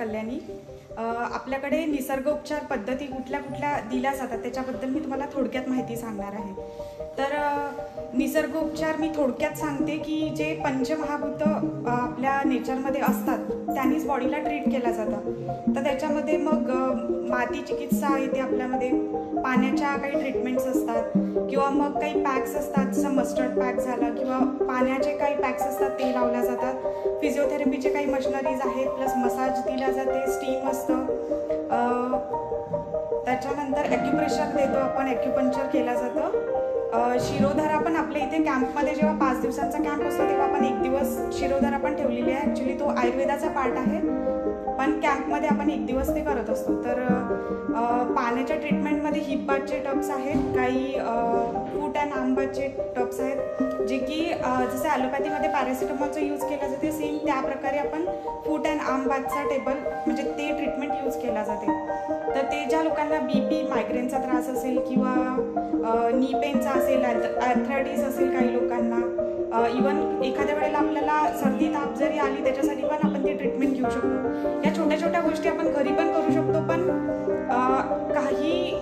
कल्याणी। आपल्याकडे निसर्ग उपचार पद्धती कुठल्या कुठल्या दिल्या जातात त्याच्याबद्दल मी तुम्हाला थोडक्यात माहिती सांगणार आहे। तर निसर्ग उपचार मी थोडक्यात सांगते की जे पंचमहाभूत आपल्या नेचरमध्ये असतात त्यांनीच बॉडीला ट्रीट केलं जातं। तर त्याच्यामध्ये मग माती चिकित्सा येते, आपल्यामध्ये पाण्याच्या काही ट्रीटमेंट्स असतात किंवा मग काही पॅक्स असतात, जसं मस्टर्ड पॅक झालं किंवा पाण्याचे काही पॅक्स असतात ते लावल्या जातात। फिजिओथेरपीचे काही मशिनरीज आहेत, प्लस मसाज दिला जाते, स्टीम असतं। त्याच्यानंतर ॲक्युप्रेशर देतो आपण, ॲक्युपंक्चर केलं जातं। शिरोधारा पण आपल्या इथे कॅम्पमध्ये जेव्हा 5 दिवसांचा कॅम्प असतो तेव्हा आपण 1 दिवस शिरोधारा पण ठेवलेली आहे। ॲक्च्युली तो आयुर्वेदाचा पार्ट आहे, पण कॅम्पमध्ये आपण 1 दिवस ते करत असतो। तर पाण्याच्या ट्रीटमेंटमध्ये हिप बाथचे टब्स आहेत, काही फूट अँड आर्म बाथचे टब्स आहेत, जे की जसं ॲलोपॅथीमध्ये पॅरासिटामॉलचा यूज केला जाते सेम त्या प्रकारे आपण फूट अँड आर्म बाथचा टेबल म्हणजे ते ट्रीटमेंट यूज केला जाते। तर ते ज्या लोकांना BP मायग्रेनचा त्रास असेल किंवा नी पेनचा असेल, आर्थरायटिस असेल काही लोकांना, इवन एखाद्या वेळेला आपल्याला सर्दी ताप जरी आली त्याच्यासाठी पण आपण ती ट्रीटमेंट घेऊ शकतो। या छोट्या छोट्या गोष्टी आपण घरी पण करू शकतो, पण काही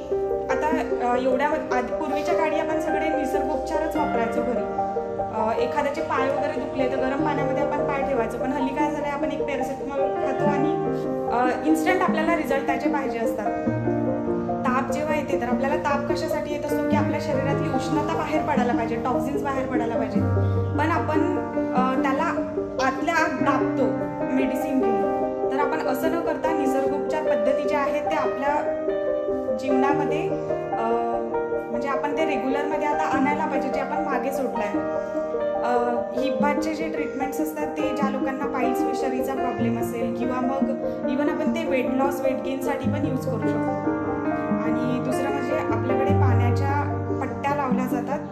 आता एवढ्या पूर्वीच्या काळी आपण सगळे निसर्गोपचारच वापरायचो घरी। एखाद्याचे पाय वगैरे दुखले तर गरम पाण्यामध्ये आपण पाय ठेवायचो, पण हल्ली काय झालंय आपण एक पॅरासिटामॉल खातो आणि इन्स्टंट आपल्याला रिझल्ट त्याचे पाहिजे असतात। ताप जेव्हा येते तर आपल्याला ताप कशासाठी येत असतो की आपल्या शरीरातली उष्णता बाहेर पडायला पाहिजे, टॉक्सिन्स बाहेर पडायला पाहिजे, पण आपण त्याला आतल्या आत दाबतो मेडिसिन घेऊन। तर आपण असं न करता निसर्गोपचार पद्धती ज्या आहेत त्या आपल्या जीवनामध्ये म्हणजे आपण ते रेग्युलरमध्ये आता आणायला पाहिजे, जे आपण मागे सोडलं आहे। हिप बाथचे जे ट्रीटमेंट्स असतात ते ज्या लोकांना पाईल्स फिशरीचा प्रॉब्लेम असेल किंवा मग इवन आपण ते वेट लॉस वेट गेनसाठी पण यूज करू शकतो। आणि दुसरं म्हणजे आपल्याकडे पाण्याच्या पट्ट्या लावल्या जातात,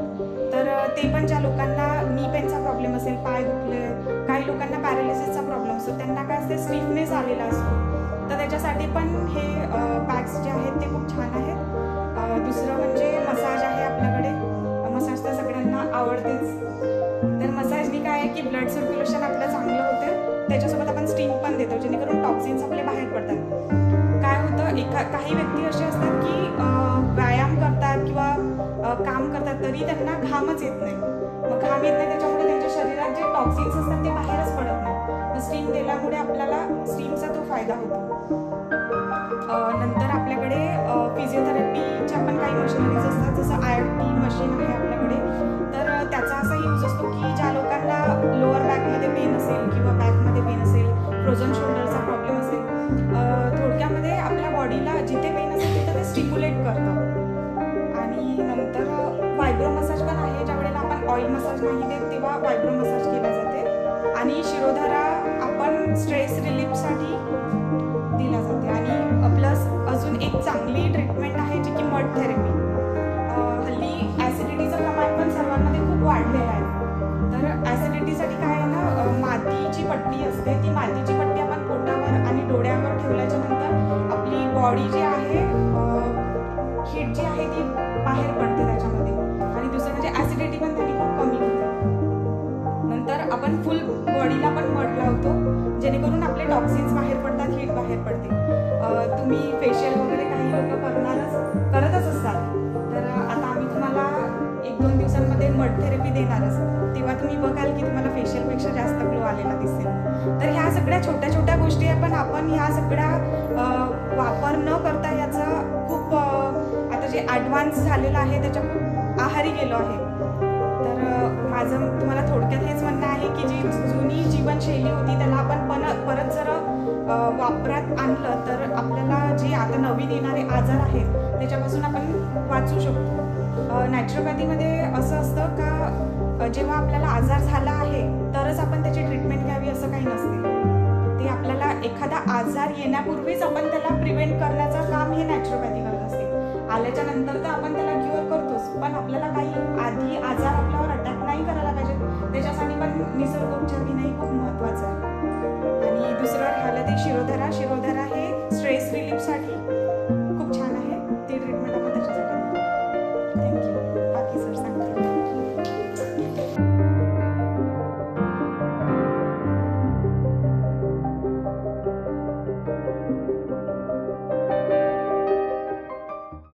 तर ते पण ज्या लोकांना नी पेनचा प्रॉब्लेम असेल, पाय दुखले, काही लोकांना पॅरालिसिसचा प्रॉब्लेम असतो, त्यांना काय असते स्टिफनेस आलेला असतो, तर त्याच्यासाठी पण हे पॅक्स जे आहेत ते खूप छान आहेत। दुसरं म्हणजे मसाज आहे आपल्याकडे, मसाज तर सगळ्यांना आवडतेच। तर मसाजनी काय आहे की ब्लड सर्क्युलेशन आपलं चांगलं होतं, त्याच्यासोबत आपण स्टीम पण देतो जेणेकरून टॉक्सिन्स आपले बाहेर पडतात। काय होतं काही व्यक्ती असे असतात की व्यायाम करतात किंवा काम करतात तरी त्यांना घामच येत नाही, मग घाम येत नाही त्याच्यामुळे त्यांच्या शरीरात जे टॉक्सिन्स असतात ते बाहेरच पडत नाही, मग स्टीम दिल्यामुळे आपल्याला स्टीमचा तो फायदा होतो। नंतर आपल्याकडे फिजिओथेरपीच्या पण काही मशिनरीज असतात, जसं IFT मशीन आहे आपल्याकडे, तर त्याचा असा यूज असतो की ज्या लोकांना लोअर बॅकमध्ये पेन असेल किंवा बॅकमध्ये पेन असेल, फ्रोझन शोल्डरचा प्रॉब्लेम असेल, थोडक्यामध्ये आपल्या बॉडीला जिथे पेन असेल तिथे ते स्टिम्युलेट करतं। आणि नंतर वायब्रो मसाज पण आहे, ज्या वेळेला आपण ऑइल मसाज नाही देत तेव्हा वायब्रो मसाज केला जाते। आणि शिरोधारा आपण स्ट्रेस रिलीफसाठी दिला जाते। आणि प्लस अजून एक चांगली ट्रीटमेंट आहे जी की मड थेरपी। हल्ली ॲसिडिटीचं प्रमाण पण सर्वांमध्ये खूप वाढलेलं आहे, तर ॲसिडिटीसाठी काय आहे ना, मातीची पट्टी असते, ती मातीची पट्टी आपण पोटावर आणि डोळ्यावर ठेवल्याच्या नंतर आपली बॉडी जी आहे हीट जी आहे ती बाहेर पडते त्याच्यामध्ये, आणि दुसरं म्हणजे ॲसिडिटी पण त्यांनी खूप कमी होते। नंतर आपण फुल बॉडीला पण मड लावतो जेणेकरून आपले टॉक्सिन्स बाहेर पडतात, हीट बाहेर पडते। तुम्ही फेशियल वगैरे काही लोक करतच असतात, तर आता आम्ही तुम्हाला 1-2 दिवसांमध्ये मड थेरपी देणारच, तेव्हा तुम्ही बघाल की तुम्हाला फेशियलपेक्षा जास्त ग्लो आलेला दिसेल। तर ह्या सगळ्या छोट्या छोट्या गोष्टी आहे, पण आपण ह्या सगळ्या वापर न करता याचा खूप आता जे ॲडव्हान्स झालेलं आहे त्याच्या खूप आहारी गेलो आहे। तर माझं तुम्हाला थोडक्यात हेच म्हणणं आहे की जी जुनी जीवनशैली होती त्याला आपण परत जर वापरात आणलं तर आपल्याला जे आता नवीन येणारे आजार आहेत त्याच्यापासून आपण वाचू शकतो। नॅचरोपॅथीमध्ये असं असतं का जेव्हा आपल्याला आजार झाला आहे तरच आपण त्याची ट्रीटमेंट घ्यावी असं काही नसते, ते आपल्याला एखादा आजार येण्यापूर्वीच आपण त्याला प्रिव्हेंट करण्याचं काम हे नॅचरोपॅथी करत असते। आल्याच्या नंतर तर आपण त्याला क्युअर करतोच, पण आपल्याला काही आधी आजार आपल्यावर अटॅक नाही करायला पाहिजे, त्याच्यासाठी पण निसर्गोपचार घेणंही खूप महत्त्वाचं आहे। आणि दुसरं राहिलं ते शिरोधारा हे स्ट्रेस रिलीफसाठी खूप छान आहे, ती ट्रीटमेंट आपण त्याच्यासाठी थँक्यू।